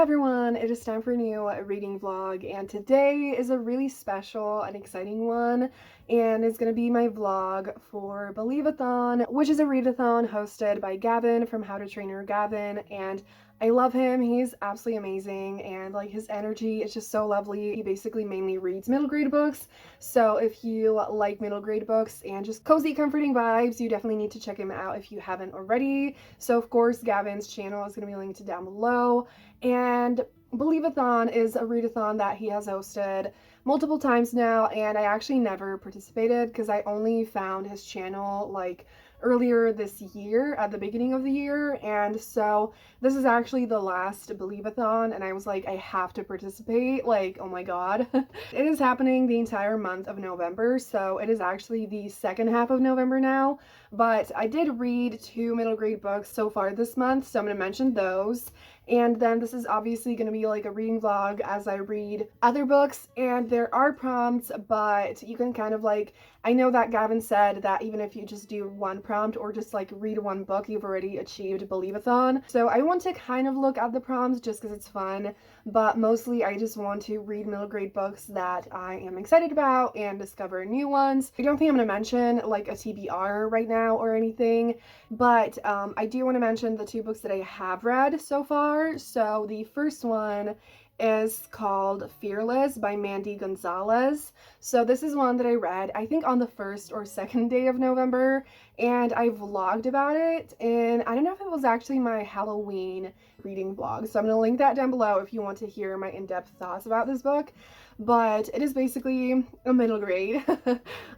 Hi everyone, it is time for a new reading vlog, and today is a really special and exciting one, and it's going to be my vlog for Believathon, which is a readathon hosted by Gavin from How to Train Your Gavin, and I love him. He's absolutely amazing, and like his energy is just so lovely. He basically mainly reads middle grade books, so if you like middle grade books and just cozy, comforting vibes, you definitely need to check him out if you haven't already. So of course, Gavin's channel is going to be linked down below. And Believathon is a readathon that he has hosted multiple times now, and I actually never participated because I only found his channel like earlier this year, at the beginning of the year, and so this is actually the last Believathon, and I was like, I have to participate, like, oh my god. It is happening the entire month of November, so it is actually the second half of November now, but I did read 2 middle grade books so far this month, so I'm going to mention those. And then this is obviously going to be like a reading vlog as I read other books, and there are prompts, but you can kind of like, I know that Gavin said that even if you just do one prompt or just like read one book, you've already achieved Believathon. So I want to kind of look at the prompts just because it's fun, but mostly I just want to read middle grade books that I am excited about and discover new ones. I don't think I'm going to mention like a TBR right now or anything, but I do want to mention the 2 books that I have read so far. So the first one is called Fearless by Mandy Gonzalez. So this is one that I read, I think on the 1st or 2nd day of November, and I vlogged about it, and I don't know if it was actually my Halloween reading vlog, so I'm going to link that down below if you want to hear my in-depth thoughts about this book. But it is basically a middle grade,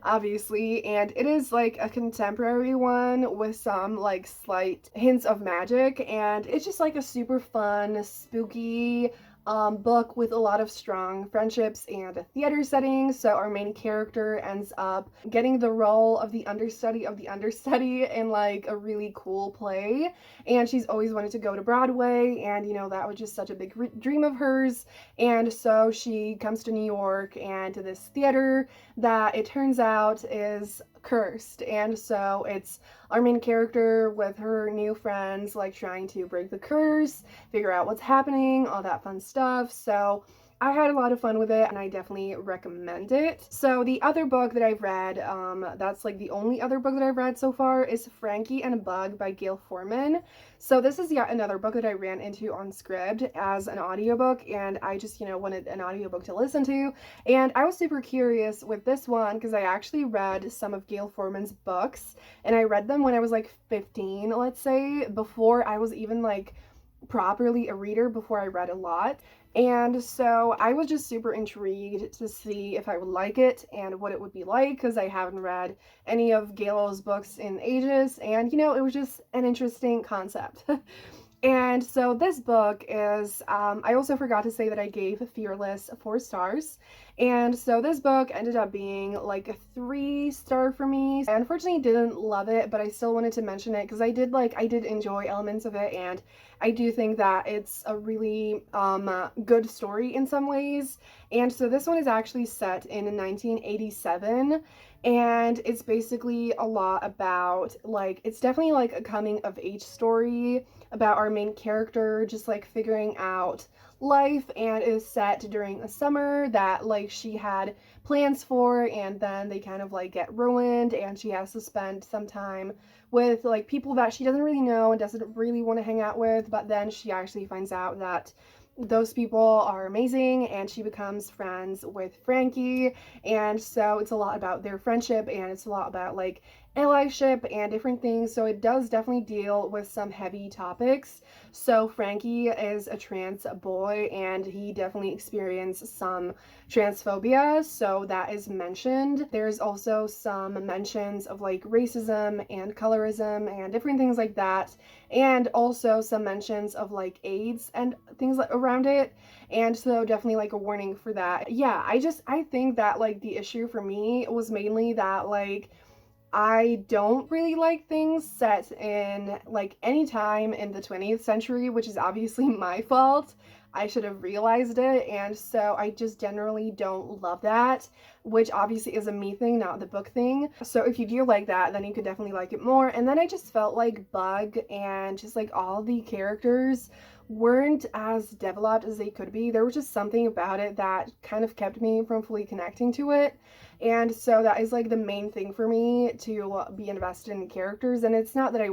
obviously, and it is like a contemporary one with some like slight hints of magic, and it's just like a super fun, spooky book with a lot of strong friendships and a theater setting. So our main character ends up getting the role of the understudy in like a really cool play, and she's always wanted to go to Broadway, and you know, that was just such a big dream of hers. And so she comes to New York and to this theater that it turns out is cursed, and so it's our main character with her new friends like trying to break the curse, figure out what's happening, all that fun stuff. So I had a lot of fun with it, and I definitely recommend it. So the other book that I've read, that's like the only other book that I've read so far, is Frankie and a Bug by Gail Forman. So this is yet another book that I ran into on Scribd as an audiobook, and I just, you know, wanted an audiobook to listen to. And I was super curious with this one because I actually read some of Gail Forman's books, and I read them when I was like 15, let's say, before I was even like properly a reader, before I read a lot. And so I was just super intrigued to see if I would like it and what it would be like, because I haven't read any of Gail's books in ages, and you know, it was just an interesting concept. And so this book is, I also forgot to say that I gave Fearless 4 stars. And so this book ended up being like a 3-star for me. I unfortunately didn't love it, but I still wanted to mention it because I did enjoy elements of it, and I do think that it's a really good story in some ways. And so this one is actually set in 1987. And it's basically a lot about, like, it's definitely like a coming of age story about our main character just like figuring out life, and is set during a summer that like she had plans for, and then they kind of like get ruined, and she has to spend some time with like people that she doesn't really know and doesn't really want to hang out with, but then she actually finds out that those people are amazing, and she becomes friends with Frankie. And so it's a lot about their friendship, and it's a lot about like allyship and different things. So it does definitely deal with some heavy topics. So Frankie is a trans boy, and he definitely experienced some transphobia, so that is mentioned. There's also some mentions of like racism and colorism and different things like that, and also some mentions of like AIDS and things like around it. And so definitely like a warning for that. Yeah, I think that like the issue for me was mainly that like I don't really like things set in like any time in the 20th century, which is obviously my fault. I should have realized it, and so I just generally don't love that, which obviously is a me thing, not the book thing. So if you do like that, then you could definitely like it more. And then I just felt like Bug and just like all the characters weren't as developed as they could be. There was just something about it that kind of kept me from fully connecting to it. And so that is like the main thing for me, to be invested in characters. And it's not that I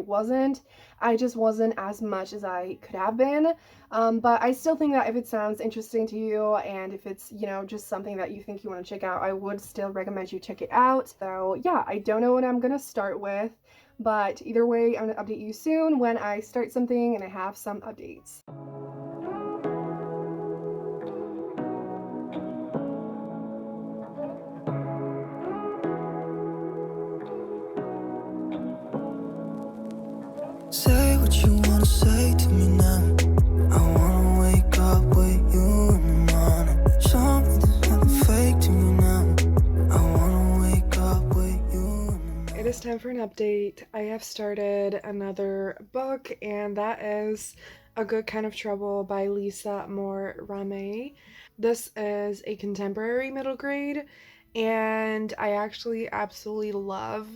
just wasn't as much as I could have been. But I still think that if it sounds interesting to you, and if it's, you know, just something that you think you want to check out, I would still recommend you check it out. So yeah, I don't know what I'm gonna start with, but either way, I'm gonna update you soon when I start something and I have some updates. Say what you wanna say to me now. I wanna wake up with you in the morning. Show me there's nothing fake to me now. I wanna wake up with you in the morning. It is time for an update. I have started another book, and that is A Good Kind of Trouble by Lisa Moore Rame. This is a contemporary middle grade, and I actually absolutely love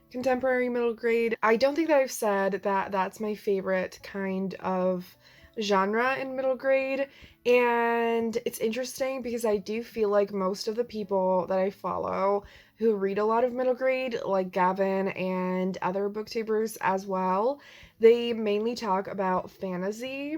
contemporary middle grade. I don't think that I've said that that's my favorite kind of genre in middle grade, and it's interesting because I do feel like most of the people that I follow who read a lot of middle grade, like Gavin and other booktubers as well, they mainly talk about fantasy.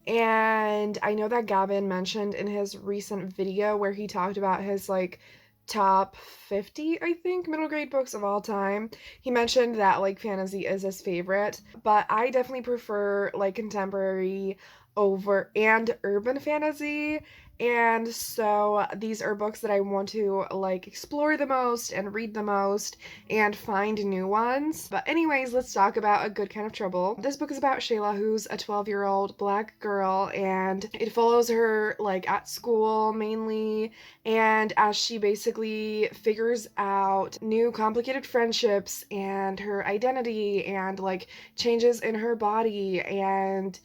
And I know that Gavin mentioned in his recent video where he talked about his like top 50, I think, middle grade books of all time. He mentioned that like fantasy is his favorite, but I definitely prefer like contemporary over and urban fantasy. And so these are books that I want to like explore the most and read the most and find new ones. But anyways, let's talk about A Good Kind of Trouble. This book is about Shayla, who's a 12-year-old black girl, and it follows her like at school mainly, and as she basically figures out new complicated friendships and her identity and like changes in her body and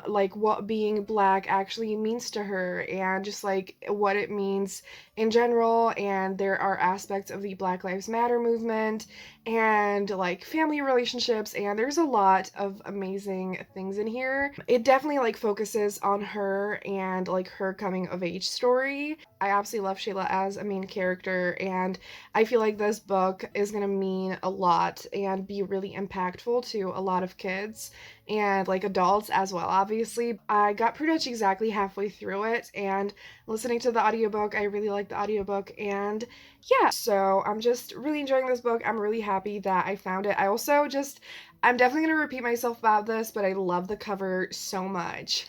like what being black actually means to her and just like what it means in general. And there are aspects of the Black Lives Matter movement and like family relationships, and there's a lot of amazing things in here. It definitely like focuses on her and like her coming of age story. I absolutely love Shayla as a main character, and I feel like this book is gonna mean a lot and be really impactful to a lot of kids and like adults as well. Obviously, I got pretty much exactly halfway through it, and listening to the audiobook, I really like the audiobook, and yeah, so I'm just really enjoying this book. I'm really happy that I found it. I'm definitely going to repeat myself about this, but I love the cover so much.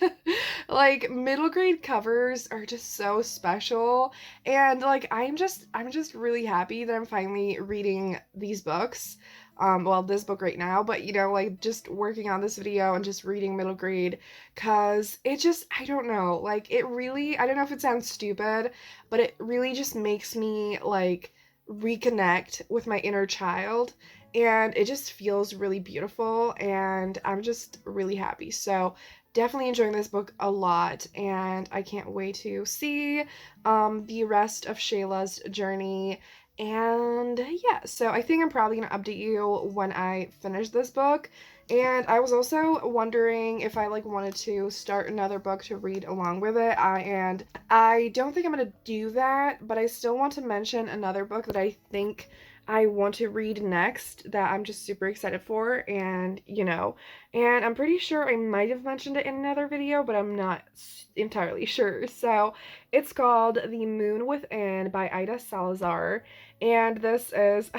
Like, middle grade covers are just so special, and like I'm just really happy that I'm finally reading these books. Well, this book right now, but you know, like just working on this video and just reading middle grade, cause it just, I don't know, like it really, I don't know if it sounds stupid, but it really just makes me like reconnect with my inner child, and it just feels really beautiful, and I'm just really happy. So definitely enjoying this book a lot, and I can't wait to see the rest of Shayla's journey. And yeah, so I think I'm probably going to update you when I finish this book. And I was also wondering if I like wanted to start another book to read along with it. And I don't think I'm going to do that, but I still want to mention another book that I think I want to read next that I'm just super excited for, and you know, and I'm pretty sure I might have mentioned it in another video, but I'm not entirely sure. So it's called The Moon Within by Ida Salazar, and this is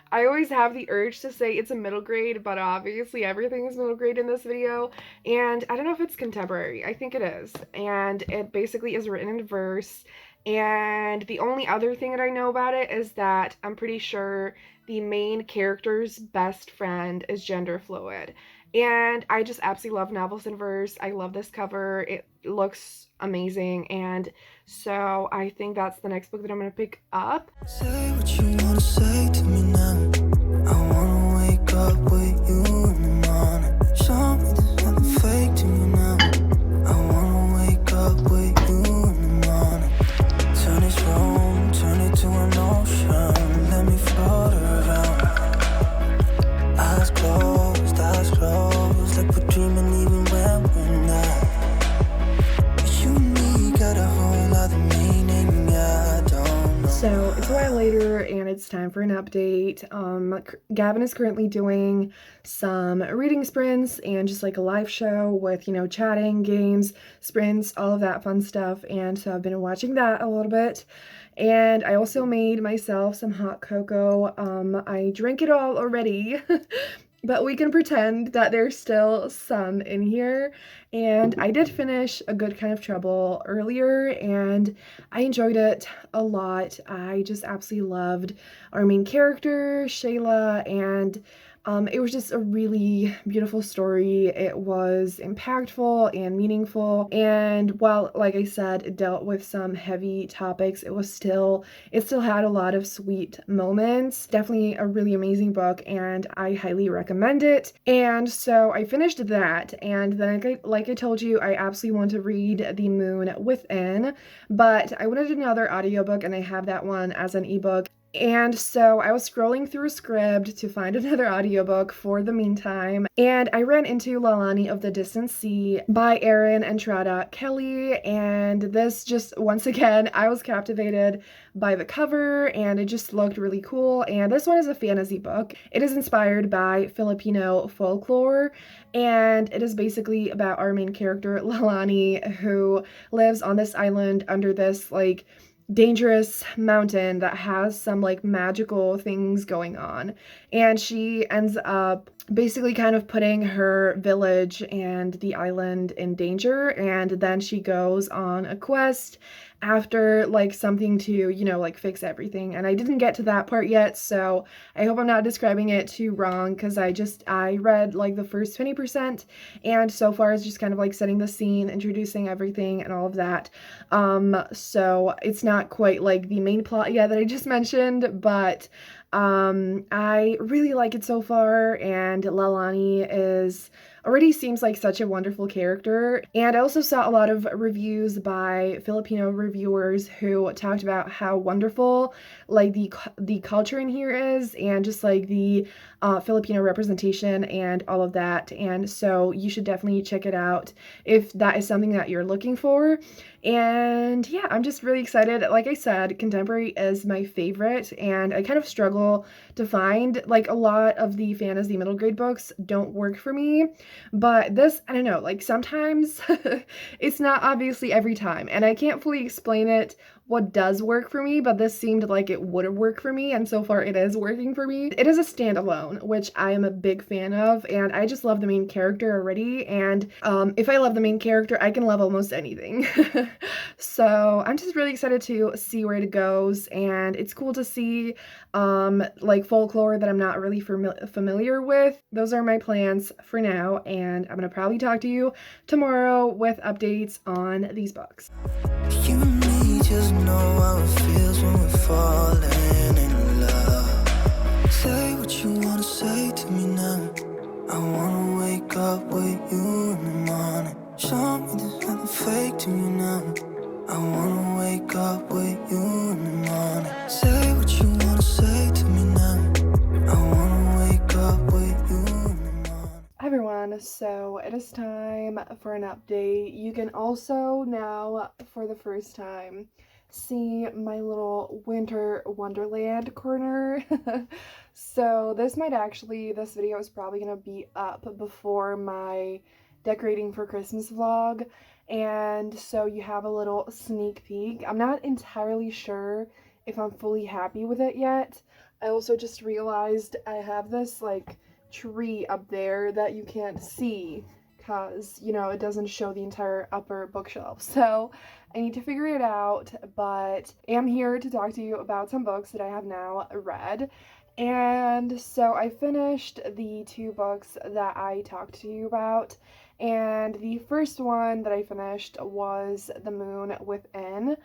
I always have the urge to say it's a middle grade, but obviously everything is middle grade in this video, and I don't know if it's contemporary. I think it is, and it basically is written in verse. And the only other thing that I know about it is that I'm pretty sure the main character's best friend is gender fluid. And I just absolutely love novels in verse. I love this cover. It looks amazing. And so I think that's the next book that I'm going to pick up. Say what you wanna say to me now. I wanna wake up with you in the morning. Show me there's nothing fake to me now. I wanna wake up with you in the morning. Turn this room, turn it to an ocean. Let me float around. Eyes closed, like we're dreaming even when we're not. later and it's time for an update. Gavin is currently doing some reading sprints and just like a live show with, you know, chatting, games, sprints, all of that fun stuff. And so I've been watching that a little bit. And I also made myself some hot cocoa. I drank it all already, but we can pretend that there's still some in here. And I did finish A Good Kind of Trouble earlier, and I enjoyed it a lot. I just absolutely loved our main character, Shayla, and it was just a really beautiful story. It was impactful and meaningful, and while, like I said, it dealt with some heavy topics, it still had a lot of sweet moments. Definitely a really amazing book, and I highly recommend it. And so I finished that, and then like I told you, I absolutely want to read The Moon Within, but I wanted another audiobook, and I have that one as an ebook. And so I was scrolling through Scribd to find another audiobook for the meantime, and I ran into Lalani of the Distant Sea by Erin Entrada Kelly, and this just, once again, I was captivated by the cover, and it just looked really cool. And this one is a fantasy book. It is inspired by Filipino folklore, and it is basically about our main character, Lalani, who lives on this island under this, like, dangerous mountain that has some like magical things going on, and she ends up basically kind of putting her village and the island in danger, and then she goes on a quest after like something to, you know, like fix everything. And I didn't get to that part yet, so I hope I'm not describing it too wrong, because I read like the first 20%, and so far it's just kind of like setting the scene, introducing everything and all of that. So it's not quite like the main plot yet that I just mentioned, but I really like it so far, and Lalani already seems like such a wonderful character. And I also saw a lot of reviews by Filipino reviewers who talked about how wonderful like the culture in here is, and just like the Filipino representation and all of that. And so you should definitely check it out if that is something that you're looking for. And yeah, I'm just really excited. Like I said, contemporary is my favorite, and I kind of struggle to find, like, a lot of the fantasy middle grade books don't work for me, but this, I don't know, like sometimes it's not obviously every time, and I can't fully explain it what does work for me, but this seemed like it would have worked for me, and so far it is working for me. It is a standalone, which I am a big fan of, and I just love the main character already, and if I love the main character, I can love almost anything. So I'm just really excited to see where it goes, and it's cool to see like folklore that I'm not really familiar with. Those are my plans for now, and I'm gonna probably talk to you tomorrow with updates on these books. You and me just know how it feels when we're falling in love. Say what you wanna say to me now. I wanna wake up with you in the morning. Show me there's nothing fake to you now. I wanna wake up with you in the morning. Say what you wanna say to me now. I wanna wake up with you in the morning. Hi everyone, so it is time for an update. You can also now, for the first time, see my little winter wonderland corner. So this video is probably gonna be up before my decorating for Christmas vlog, and so you have a little sneak peek. I'm not entirely sure if I'm fully happy with it yet. I also just realized I have this like tree up there that you can't see because, you know, it doesn't show the entire upper bookshelf, so I need to figure it out. But I am here to talk to you about some books that I have now read. And so I finished the 2 books that I talked to you about, and the first one that I finished was The Moon Within,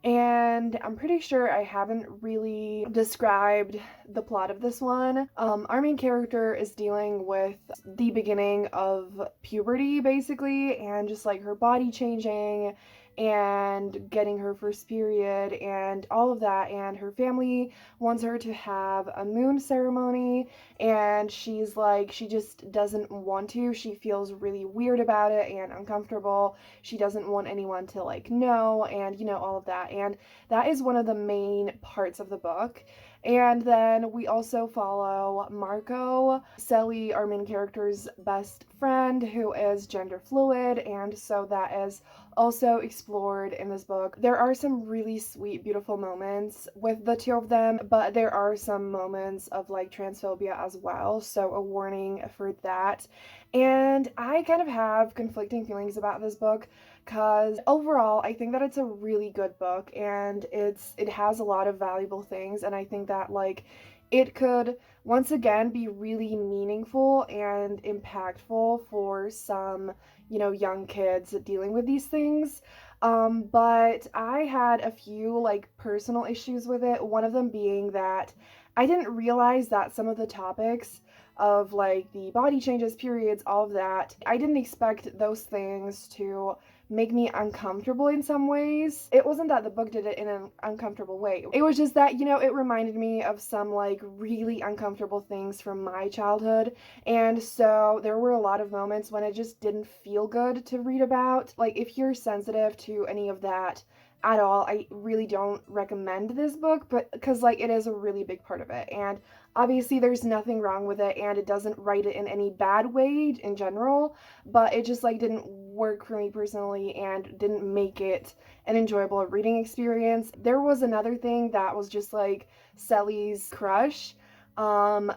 and I'm pretty sure I haven't really described the plot of this one. Our main character is dealing with the beginning of puberty, basically, and just like her body changing and getting her first period and all of that, and her family wants her to have a moon ceremony, and she's like, she just doesn't want to. She feels really weird about it and uncomfortable. She doesn't want anyone to like know, and all of that. And that is one of the main parts of the book. And then we also follow Marco, Sally, our main character's best friend, who is gender fluid, and so that is also explored in this book. There are some really sweet, beautiful moments with the two of them, but there are some moments of like transphobia as well, so a warning for that. And I kind of have conflicting feelings about this book, because overall I think that it's a really good book, and it has a lot of valuable things, and I think that like it could once again be really meaningful and impactful for some young kids dealing with these things. But I had a few like personal issues with it, one of them being that I didn't realize that some of the topics of like the body changes, periods, all of that, I didn't expect those things to make me uncomfortable in some ways. It wasn't that the book did it in an uncomfortable way. It was just that, it reminded me of some like really uncomfortable things from my childhood. And so there were a lot of moments when it just didn't feel good to read about. Like if you're sensitive to any of that at all, I really don't recommend this book, but because like it is a really big part of it. And obviously there's nothing wrong with it, and it doesn't write it in any bad way in general, but it just like didn't work for me personally and didn't make it an enjoyable reading experience. There was another thing that was just like Sally's crush.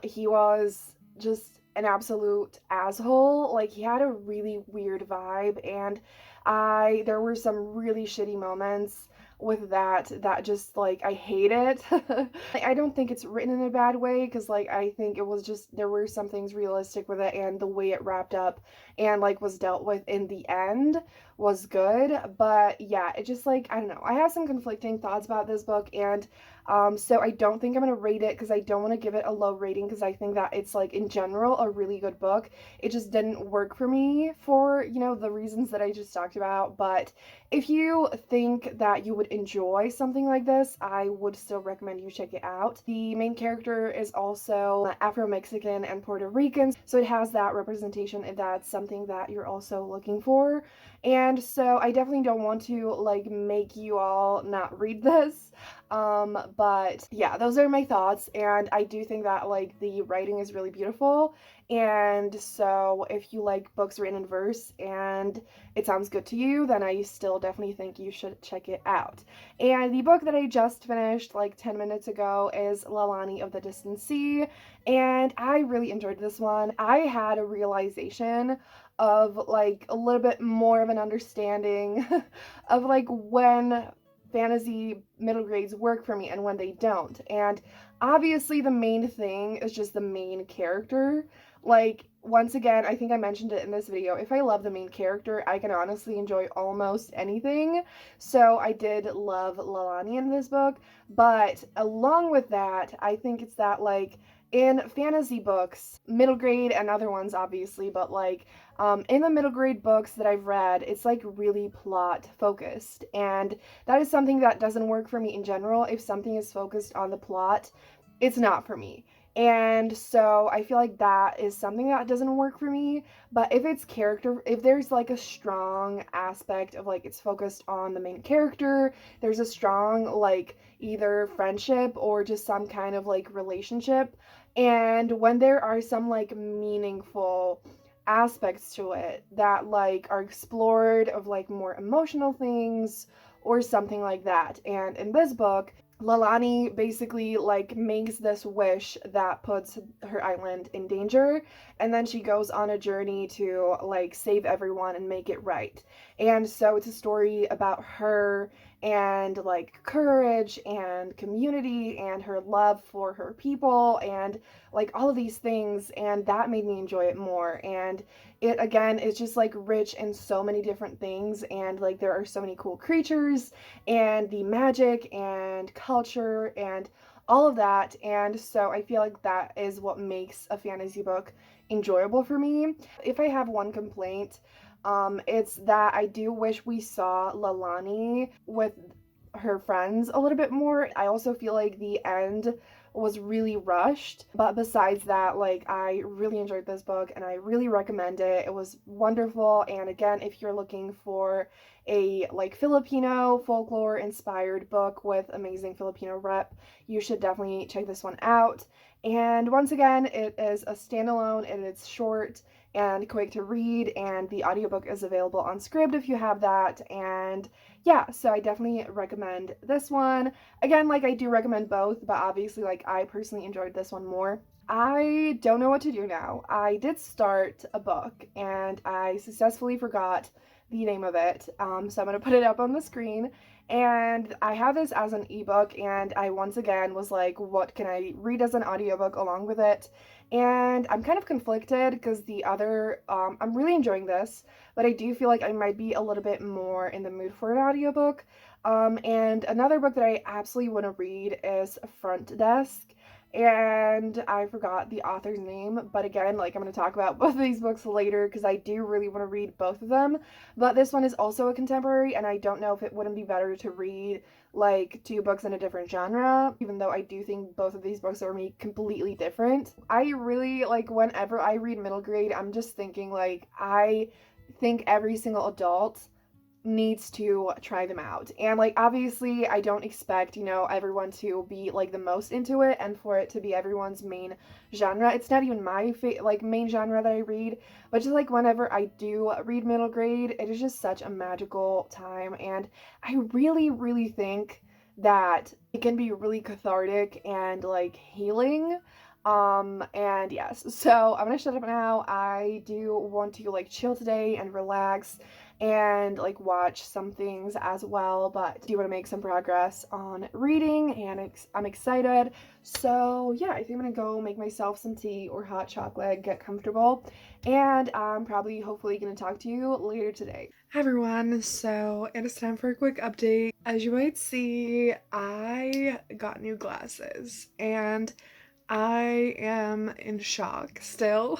He was just an absolute asshole. Like he had a really weird vibe, and there were some really shitty moments with that just like I hate it. I don't think it's written in a bad way, because like I think it was just there were some things realistic with it, and the way it wrapped up and like was dealt with in the end was good. But yeah, it just like I don't know, I have some conflicting thoughts about this book, and so I don't think I'm gonna rate it, because I don't want to give it a low rating, because I think that it's like in general a really good book. It just didn't work for me for the reasons that I just talked about. But if you think that you would enjoy something like this, I would still recommend you check it out. The main character is also Afro-Mexican and Puerto Rican, so it has that representation if that's something that you're also looking for. And so I definitely don't want to like make you all not read this. But yeah, those are my thoughts, and I do think that like the writing is really beautiful. And so if you like books written in verse and it sounds good to you, then I still definitely think you should check it out. And the book that I just finished like 10 minutes ago is Lalani of the Distant Sea, and I really enjoyed this one. I had a realization of like a little bit more of an understanding of like when fantasy middle grades work for me and when they don't. And obviously the main thing is just the main character. Like once again, I think I mentioned it in this video, if I love the main character, I can honestly enjoy almost anything. So I did love Lalani in this book, but along with that, I think it's that like in fantasy books, middle grade and other ones obviously, but like in the middle grade books that I've read, it's like really plot focused, and that is something that doesn't work for me in general. If something is focused on the plot, it's not for me. And so I feel like that is something that doesn't work for me. But if it's character, if there's like a strong aspect of like it's focused on the main character, there's a strong like either friendship or just some kind of like relationship, and when there are some like meaningful aspects to it that like are explored of like more emotional things or something like that. And in this book, Lalani basically like makes this wish that puts her island in danger, and then she goes on a journey to like save everyone and make it right. And so it's a story about her and like courage and community and her love for her people and like all of these things, and that made me enjoy it more. And it again is just like rich in so many different things, and like there are so many cool creatures and the magic and culture and all of that. And so I feel like that is what makes a fantasy book enjoyable for me. If I have one complaint, It's that I do wish we saw Lalani with her friends a little bit more. I also feel like the end was really rushed, but besides that, like, I really enjoyed this book and I really recommend it. It was wonderful. And again, if you're looking for a like Filipino folklore inspired book with amazing Filipino rep, you should definitely check this one out. And once again, it is a standalone and it's short and quick to read, and the audiobook is available on Scribd if you have that. And yeah, so I definitely recommend this one. Again, like, I do recommend both, but obviously, like, I personally enjoyed this one more. I don't know what to do now. I did start a book and I successfully forgot the name of it. So I'm going to put it up on the screen. And I have this as an ebook, and I once again was like, what can I read as an audiobook along with it? And I'm kind of conflicted because the other, I'm really enjoying this, but I do feel like I might be a little bit more in the mood for an audiobook. And another book that I absolutely want to read is Front Desk. And I forgot the author's name, but again, like, I'm going to talk about both of these books later because I do really want to read both of them. But this one is also a contemporary, and I don't know if it wouldn't be better to read like two books in a different genre, even though I do think both of these books are me completely different. I really, like, whenever I read middle grade, I'm just thinking, like, I think every single adult needs to try them out. And like, obviously I don't expect, you know, everyone to be like the most into it and for it to be everyone's main genre. It's not even my like main genre that I read, but just like whenever I do read middle grade, it is just such a magical time, and I really think that it can be really cathartic and like healing. And yes, so I'm gonna shut up now. I do want to like chill today and relax and like watch some things as well, but do want to make some progress on reading, and I'm excited. So yeah, I think I'm gonna go make myself some tea or hot chocolate, get comfortable, and I'm probably hopefully gonna talk to you later today. Hi everyone, so it is time for a quick update. As you might see, I got new glasses and I am in shock still.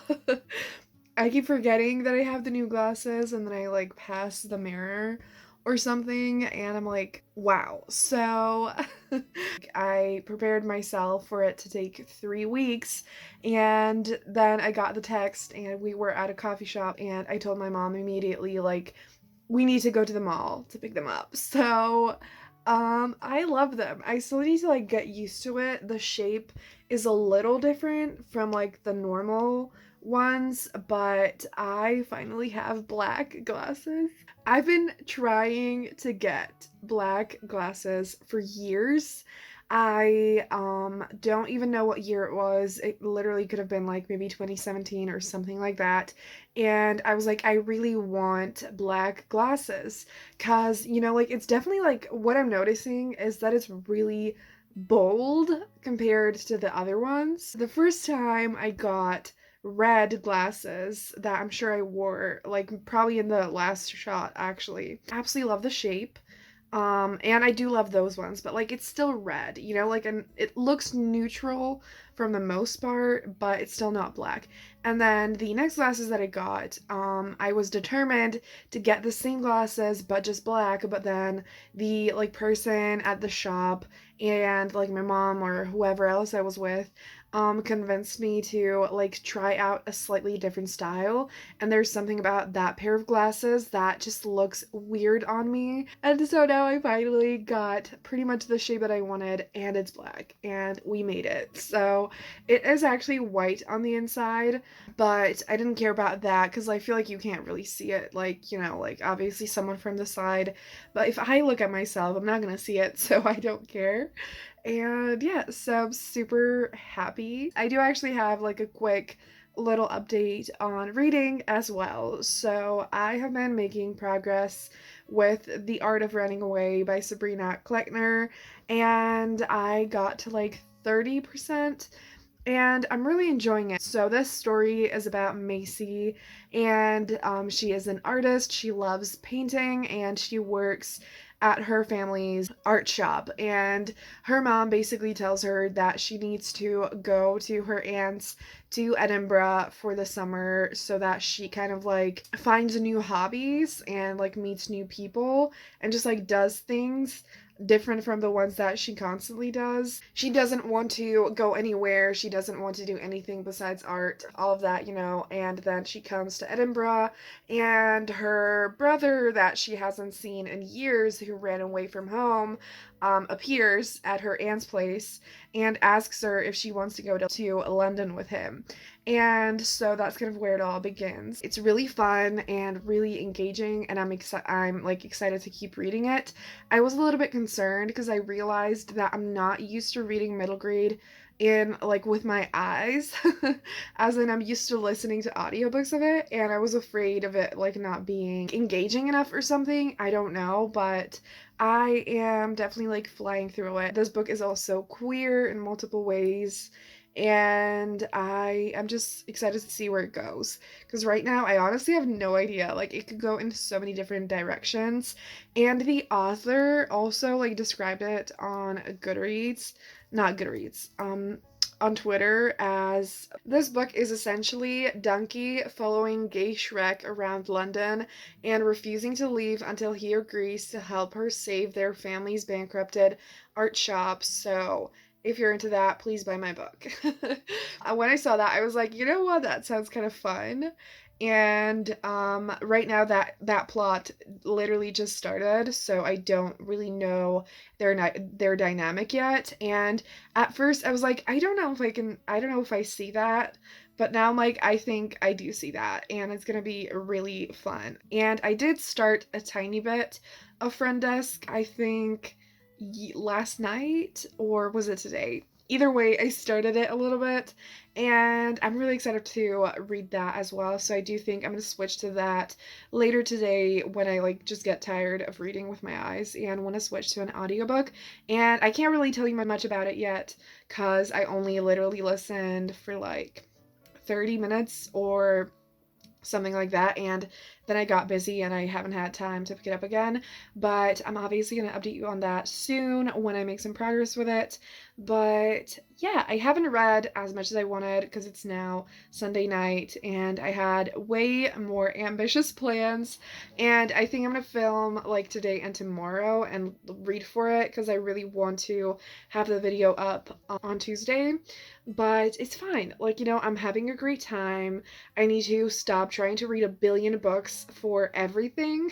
I keep forgetting that I have the new glasses, and then I like pass the mirror or something and I'm like, wow. So I prepared myself for it to take 3 weeks, and then I got the text and we were at a coffee shop and I told my mom immediately, like, we need to go to the mall to pick them up. So I love them. I still need to like get used to it. The shape is a little different from like the normal ones, but I finally have black glasses. I've been trying to get black glasses for years. I don't even know what year it was. It literally could have been like maybe 2017 or something like that. And I was like, I really want black glasses, cause you know, like, it's definitely like what I'm noticing is that it's really bold compared to the other ones. The first time I got red glasses that I'm sure I wore, like probably in the last shot actually. Absolutely love the shape. And I do love those ones, but like it's still red, you know, like, and it looks neutral from the most part, but it's still not black. And then the next glasses that I got, I was determined to get the same glasses but just black, but then the like person at the shop and like my mom or whoever else I was with convinced me to like try out a slightly different style, and there's something about that pair of glasses that just looks weird on me. And so now I finally got pretty much the shape that I wanted, and it's black, and we made it. So it is actually white on the inside, but I didn't care about that because I feel like you can't really see it, like, you know, like obviously someone from the side, but if I look at myself, I'm not gonna see it, so I don't care. And yeah, so I'm super happy. I do actually have like a quick little update on reading as well. So I have been making progress with The Art of Running Away by Sabrina Kleckner, and I got to like 30%. and I'm really enjoying it. So this story is about Macy, and she is an artist. She loves painting, and she works at her family's art shop. And her mom basically tells her that she needs to go to her aunt's to Edinburgh for the summer so that she kind of like finds new hobbies and like meets new people and just like does things different from the ones that she constantly does. She doesn't want to go anywhere. She doesn't want to do anything besides art, all of that, you know. And then she comes to Edinburgh, and her brother that she hasn't seen in years, who ran away from home, appears at her aunt's place and asks her if she wants to go to London with him. And so that's kind of where it all begins. It's really fun and really engaging, and I'm like excited to keep reading it. I was a little bit concerned because I realized that I'm not used to reading middle grade in like with my eyes as in I'm used to listening to audiobooks of it, and I was afraid of it like not being engaging enough or something. I don't know, but I am definitely like flying through it. This book is also queer in multiple ways, and I am just excited to see where it goes, because right now I honestly have no idea. Like, it could go in so many different directions, and the author also like described it on Goodreads, not Goodreads, on Twitter as this book is essentially Donkey following gay Shrek around London and refusing to leave until he agrees to help her save their family's bankrupted art shop. So if you're into that, please buy my book. When I saw that, I was like, you know what, that sounds kind of fun. And right now that plot literally just started, so I don't really know their dynamic yet. And at first I was like, I don't know if I see that, but now I'm like, I think I do see that, and it's gonna be really fun. And I did start a tiny bit of Friend Desk, I think last night, or was it today? Either way, I started it a little bit, and I'm really excited to read that as well. So I do think I'm going to switch to that later today when I like just get tired of reading with my eyes and want to switch to an audiobook. And I can't really tell you much about it yet because I only literally listened for like 30 minutes or something like that, and then I got busy and I haven't had time to pick it up again. But I'm obviously going to update you on that soon when I make some progress with it. But yeah, I haven't read as much as I wanted because it's now Sunday night and I had way more ambitious plans, and I think I'm going to film like today and tomorrow and read for it because I really want to have the video up on Tuesday. But it's fine. Like, you know, I'm having a great time. I need to stop trying to read a billion books for everything.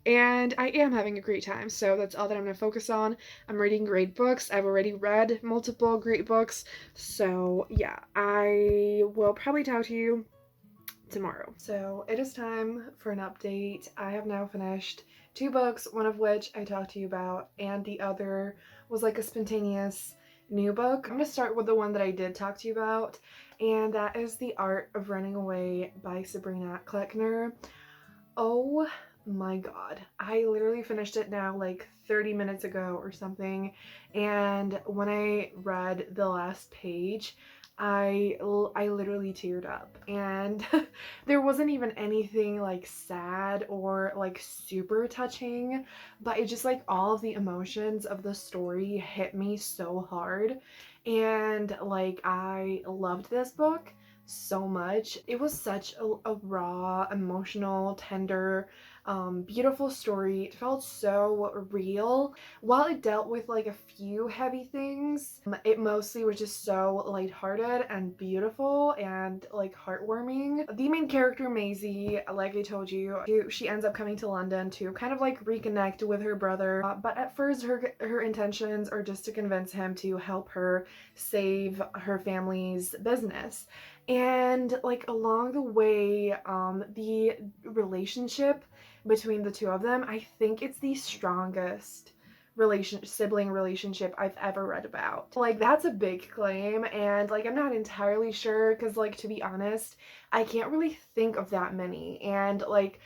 And I am having a great time. So that's all that I'm going to focus on. I'm reading great books. I've already read multiple great books. So yeah, I will probably talk to you tomorrow. So it is time for an update. I have now finished 2 books, one of which I talked to you about, and the other was like a spontaneous new book. I'm going to start with the one that I did talk to you about, and that is The Art of Running Away by Sabrina Kleckner. Oh my god. I literally finished it now like 30 minutes ago or something, and when I read the last page, I literally teared up, and there wasn't even anything like sad or like super touching, but it just like all of the emotions of the story hit me so hard, and like I loved this book so much. It was such a raw, emotional, tender, beautiful story. It felt so real. While it dealt with like a few heavy things, it mostly was just so lighthearted and beautiful and like heartwarming. The main character, Maisie, like I told you, she ends up coming to London to kind of like reconnect with her brother, but at first her intentions are just to convince him to help her save her family's business. And like along the way, the relationship between the two of them, I think it's the strongest sibling relationship I've ever read about. Like, that's a big claim, and like I'm not entirely sure because, like, to be honest, I can't really think of that many. And like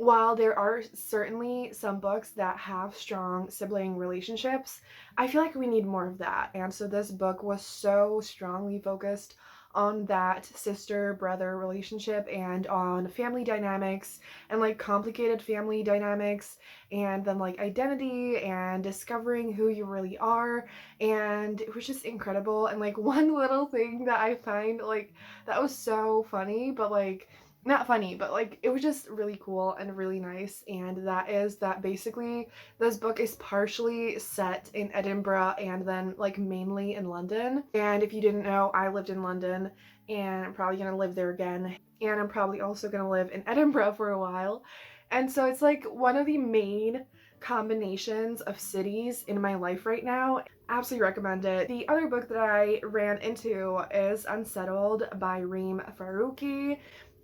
while there are certainly some books that have strong sibling relationships, I feel like we need more of that. And so this book was so strongly focused on that sister-brother relationship and on family dynamics and like complicated family dynamics and then like identity and discovering who you really are. And it was just incredible. And like one little thing that I find like that was so funny, but like not funny, but like it was just really cool and really nice, and that is that basically this book is partially set in Edinburgh and then like mainly in London. And if you didn't know, I lived in London and I'm probably gonna live there again, and I'm probably also gonna live in Edinburgh for a while. And so it's like one of the main combinations of cities in my life right now. Absolutely recommend it. The other book that I ran into is Unsettled by Reem Farooqi.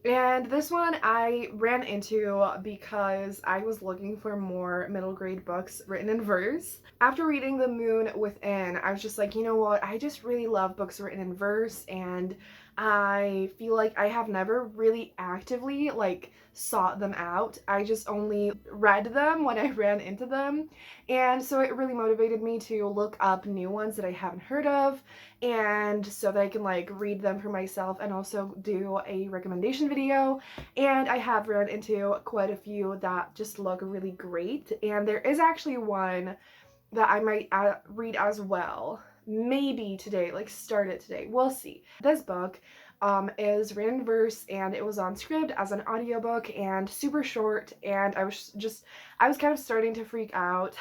And this one I ran into because I was looking for more middle grade books written in verse. After reading The Moon Within, I was just like, you know what, I just really love books written in verse, and I feel like I have never really actively like sought them out. I just only read them when I ran into them. And so it really motivated me to look up new ones that I haven't heard of, and so that I can like read them for myself and also do a recommendation video. And I have run into quite a few that just look really great, and there is actually one that I might read as well. Maybe today, like start it today. We'll see. This book is written in verse, and it was on Scribd as an audiobook and super short, and I was kind of starting to freak out.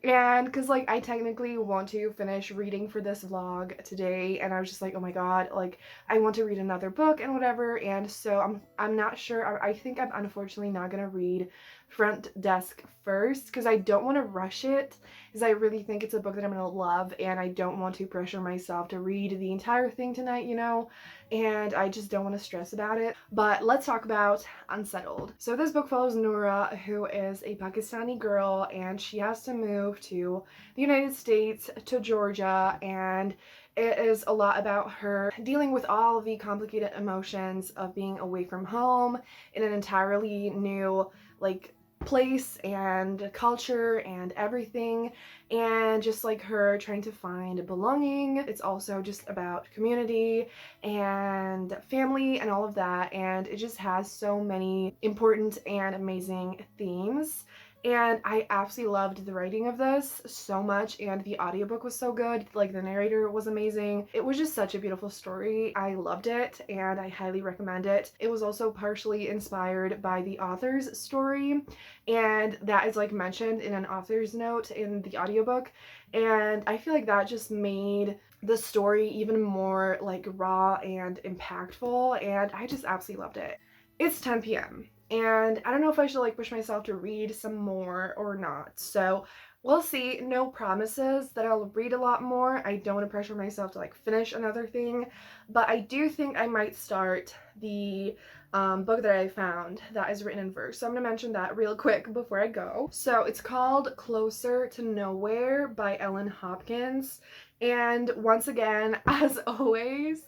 And because like I technically want to finish reading for this vlog today, and I was just like, oh my god, like I want to read another book and whatever. And so I'm not sure. I think I'm unfortunately not gonna read Front Desk first because I don't want to rush it, because I really think it's a book that I'm gonna love, and I don't want to pressure myself to read the entire thing tonight, you know, and I just don't want to stress about it. But let's talk about Unsettled. So this book follows Noura, who is a Pakistani girl, and she has to move to the United States, to Georgia, and it is a lot about her dealing with all the complicated emotions of being away from home in an entirely new like place and culture and everything, and just like her trying to find belonging. It's also just about community and family and all of that, and it just has so many important and amazing themes. And I absolutely loved the writing of this so much, and the audiobook was so good. Like the narrator was amazing. It was just such a beautiful story. I loved it and I highly recommend it. It was also partially inspired by the author's story, and that is like mentioned in an author's note in the audiobook, and I feel like that just made the story even more like raw and impactful, and I just absolutely loved it. It's 10 p.m. and I don't know if I should like push myself to read some more or not, so we'll see. No promises that I'll read a lot more. I don't want to pressure myself to like finish another thing, but I do think I might start the book that I found that is written in verse. So I'm gonna mention that real quick before I go. So it's called Closer to Nowhere by Ellen Hopkins, and once again, as always,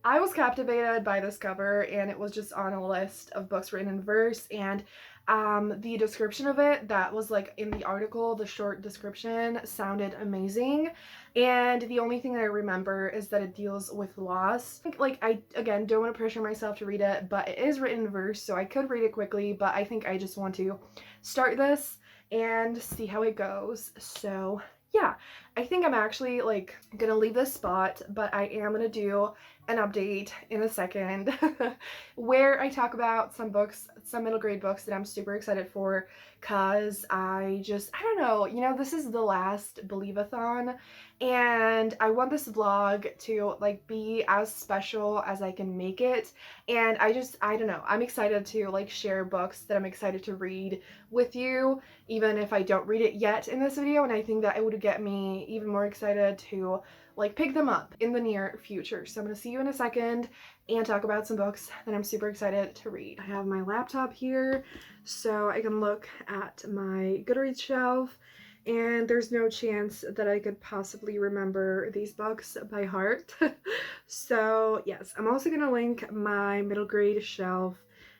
I was captivated by this cover, and it was just on a list of books written in verse, and the description of it that was like in the article, the short description, sounded amazing. And the only thing that I remember is that it deals with loss. Like I, again, don't want to pressure myself to read it, but it is written in verse, so I could read it quickly, but I think I just want to start this and see how it goes. So yeah, I think I'm actually like gonna leave this spot, but I am gonna do an update in a second where I talk about some books, some middle grade books that I'm super excited for, cause I don't know, you know, this is the last Believathon, and I want this vlog to like be as special as I can make it, and I don't know, I'm excited to like share books that I'm excited to read with you, even if I don't read it yet in this video, and I think that it would get me even more excited to like pick them up in the near future. So I'm gonna see you in a second and talk about some books that I'm super excited to read. I have my laptop here so I can look at my Goodreads shelf, and there's no chance that I could possibly remember these books by heart. So yes, I'm also gonna link my middle grade shelf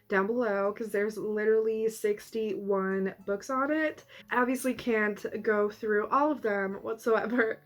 down below because there's literally 61 books on it. Obviously can't go through all of them whatsoever,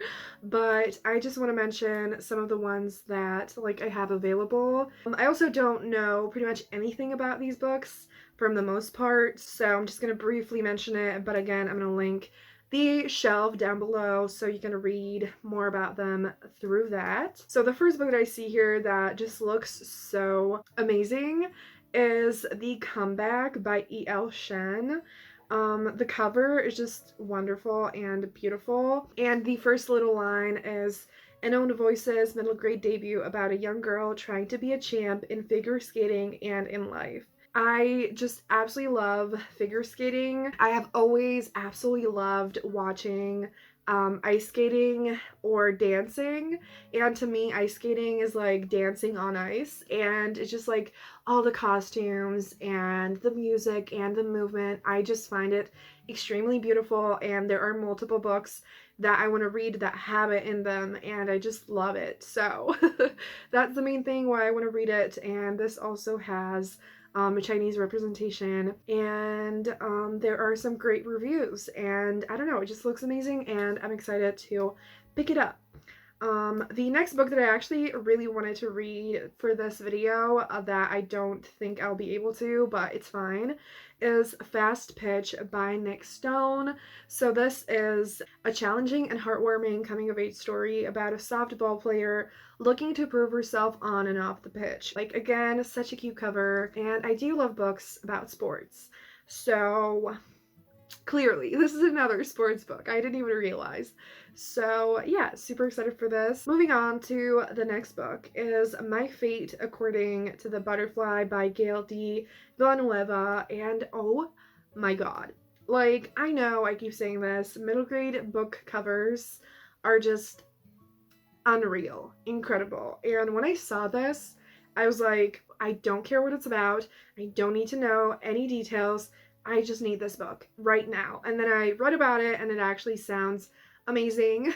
but I just want to mention some of the ones that like I have available. I also don't know pretty much anything about these books from the most part, so I'm just going to briefly mention it, but again, I'm going to link the shelf down below so you can read more about them through that. So the first book that I see here that just looks so amazing is The Comeback by E.L. Shen. The cover is just wonderful and beautiful, and the first little line is an Own Voices middle grade debut about a young girl trying to be a champ in figure skating and in life. I just absolutely love figure skating. I have always absolutely loved watching ice skating or dancing, and to me ice skating is like dancing on ice, and it's just like all the costumes and the music and the movement. I just find it extremely beautiful, and there are multiple books that I want to read that have it in them, and I just love it. So that's the main thing why I want to read it. And this also has a Chinese representation, and there are some great reviews, and I don't know, it just looks amazing, and I'm excited to pick it up. The next book that I actually really wanted to read for this video that I don't think I'll be able to, but it's fine, is Fast Pitch by Nick Stone. So this is a challenging and heartwarming coming-of-age story about a softball player looking to prove herself on and off the pitch. Like, again, such a cute cover, and I do love books about sports. So clearly, this is another sports book. I didn't even realize. So yeah, super excited for this. Moving on to the next book is My Fate According to the Butterfly by Gail D. Villanueva, and oh my god. Like, I know I keep saying this, middle grade book covers are just unreal, incredible. And when I saw this, I was like, I don't care what it's about. I don't need to know any details. I just need this book right now. And then I read about it, and it actually sounds amazing.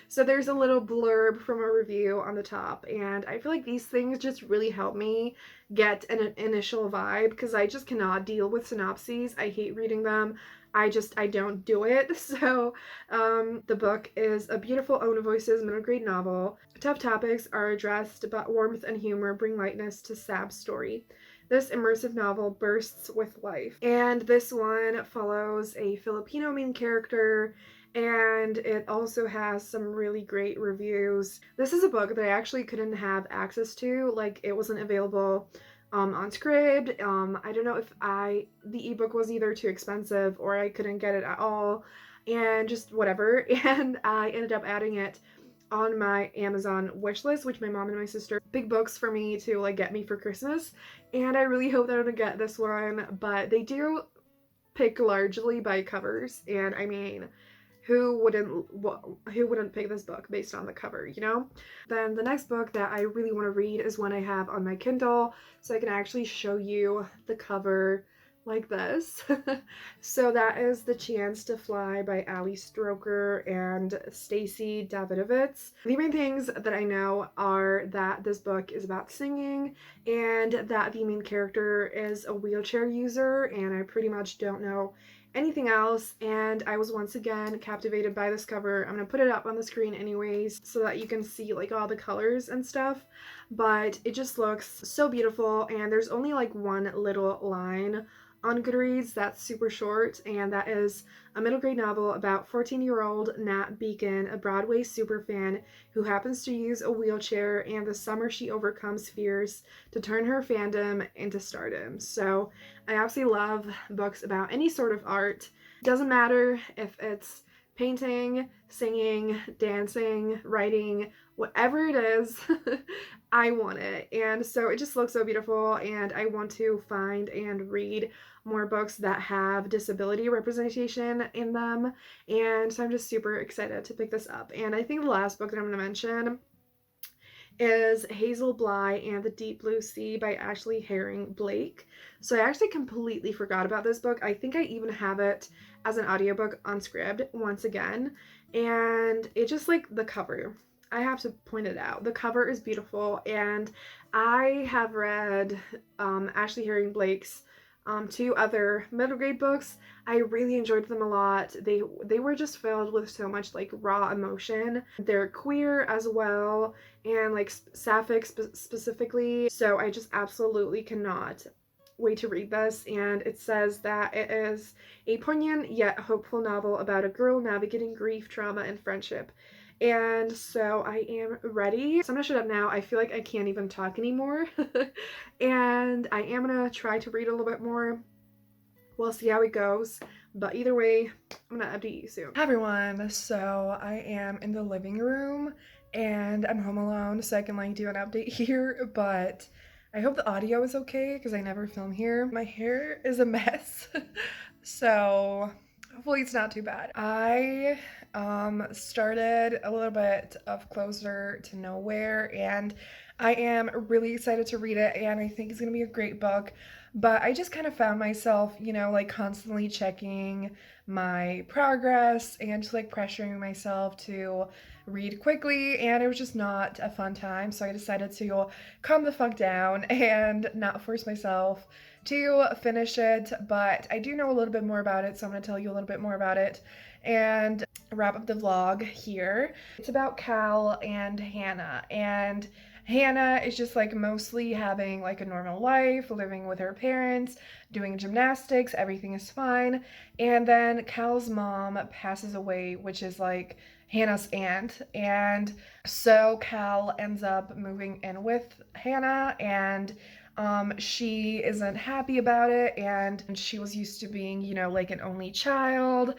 So there's a little blurb from a review on the top, and I feel like these things just really help me get an initial vibe, because I just cannot deal with synopses. I hate reading them. I don't do it. So the book is a beautiful Own Voices middle grade novel. Tough topics are addressed, but warmth and humor bring lightness to Sab's story. This immersive novel bursts with life. And this one follows a Filipino main character, and it also has some really great reviews. This is a book that I actually couldn't have access to, like it wasn't available on Scribd. I don't know if the ebook was either too expensive or I couldn't get it at all, and just whatever. And I ended up adding it on my Amazon wish list, which my mom and my sister, big books for me to like get me for Christmas, and I really hope that I'm gonna get this one. But they do pick largely by covers, and I mean, who wouldn't pick this book based on the cover, you know? Then the next book that I really want to read is one I have on my Kindle, so I can actually show you the cover like this. So that is The Chance to Fly by Ali Stroker and Stacy Davidovitz. The main things that I know are that this book is about singing, and that the main character is a wheelchair user, and I pretty much don't know anything else, and I was once again captivated by this cover. I'm gonna put it up on the screen anyways so that you can see like all the colors and stuff, but it just looks so beautiful. And there's only like one little line on Goodreads that's super short, and that is a middle grade novel about 14-year-old Nat Beacon, a Broadway superfan who happens to use a wheelchair, and the summer she overcomes fears to turn her fandom into stardom. So I absolutely love books about any sort of art. Doesn't matter if it's painting, singing, dancing, writing, whatever it is, I want it. And so it just looks so beautiful, and I want to find and read more books that have disability representation in them, and so I'm just super excited to pick this up. And I think the last book that I'm going to mention is Hazel Bly and the Deep Blue Sea by Ashley Herring Blake. So I actually completely forgot about this book. I think I even have it as an audiobook on Scribd once again, and it just, like, the cover. I have to point it out. The cover is beautiful, and I have read Ashley Herring Blake's 2 other middle grade books. I really enjoyed them a lot. They were just filled with so much like raw emotion. They're queer as well, and like sapphic specifically. So I just absolutely cannot wait to read this. And it says that it is a poignant yet hopeful novel about a girl navigating grief, trauma, and friendship. And so I am ready. So I'm gonna shut up now. I feel like I can't even talk anymore. And I am gonna try to read a little bit more. We'll see how it goes. But either way, I'm gonna update you soon. Hi everyone. So I am in the living room and I'm home alone, so I can like do an update here, but I hope the audio is okay because I never film here. My hair is a mess. So hopefully it's not too bad. I started a little bit of Closer to Nowhere, and I am really excited to read it, and I think it's gonna be a great book. But I just kind of found myself, you know, like constantly checking my progress and just like pressuring myself to read quickly, and it was just not a fun time. So I decided to calm the fuck down and not force myself to finish it. But I do know a little bit more about it, so I'm gonna tell you a little bit more about it and wrap up the vlog here. It's about Cal and Hannah, and Hannah is just like mostly having like a normal life, living with her parents, doing gymnastics, everything is fine. And then Cal's mom passes away, which is like Hannah's aunt. And so Cal ends up moving in with Hannah, and she isn't happy about it, and she was used to being, you know, like an only child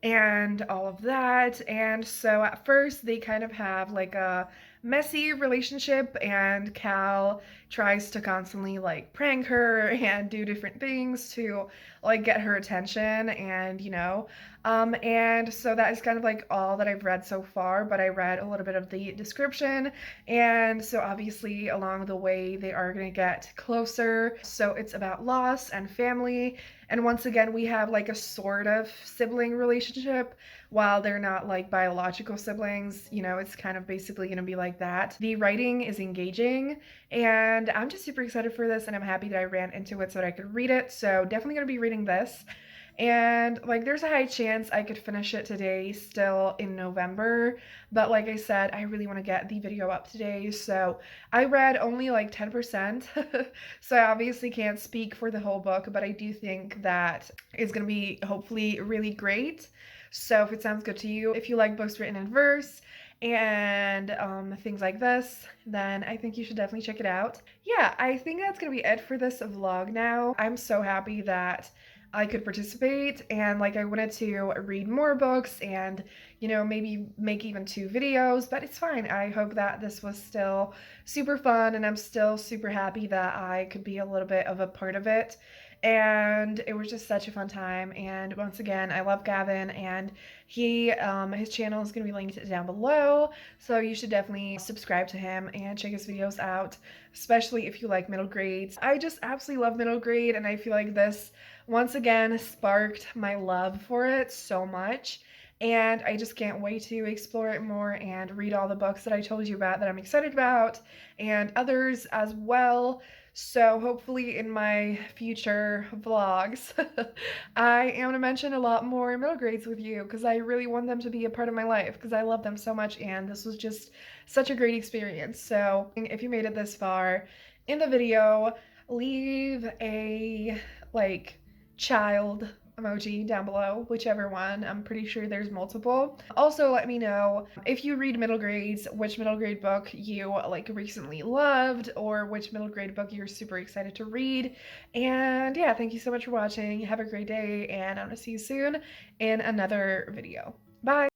and all of that. And so at first they kind of have like a messy relationship, and Cal tries to constantly like prank her and do different things to like get her attention, and you know, and so that is kind of like all that I've read so far. But I read a little bit of the description, and so obviously along the way they are going to get closer. So it's about loss and family, and once again we have like a sort of sibling relationship. While they're not like biological siblings, you know, it's kind of basically gonna be like that. The writing is engaging, and I'm just super excited for this, and I'm happy that I ran into it so that I could read it. So definitely gonna be reading this. And like there's a high chance I could finish it today, still in November, but like I said, I really want to get the video up today. So I read only like 10%, so I obviously can't speak for the whole book, but I do think that it's gonna be hopefully really great. So if it sounds good to you, if you like books written in verse and things like this, then I think you should definitely check it out. Yeah, I think that's gonna be it for this vlog now. I'm so happy that I could participate, and like I wanted to read more books and, you know, maybe make even 2 videos, but it's fine. I hope that this was still super fun, and I'm still super happy that I could be a little bit of a part of it. And it was just such a fun time. And once again, I love Gavin, and his channel is going to be linked down below, so you should definitely subscribe to him and check his videos out, especially if you like middle grades. I just absolutely love middle grade, and I feel like this once again sparked my love for it so much, and I just can't wait to explore it more and read all the books that I told you about that I'm excited about, and others as well. So hopefully in my future vlogs, I am going to mention a lot more middle grades with you, because I really want them to be a part of my life, because I love them so much, and this was just such a great experience. So if you made it this far in the video, leave a like child emoji down below, whichever one. I'm pretty sure there's multiple. Also, let me know if you read middle grades, which middle grade book you like recently loved, or which middle grade book you're super excited to read. And yeah, thank you so much for watching. Have a great day, and I'm gonna see you soon in another video. Bye!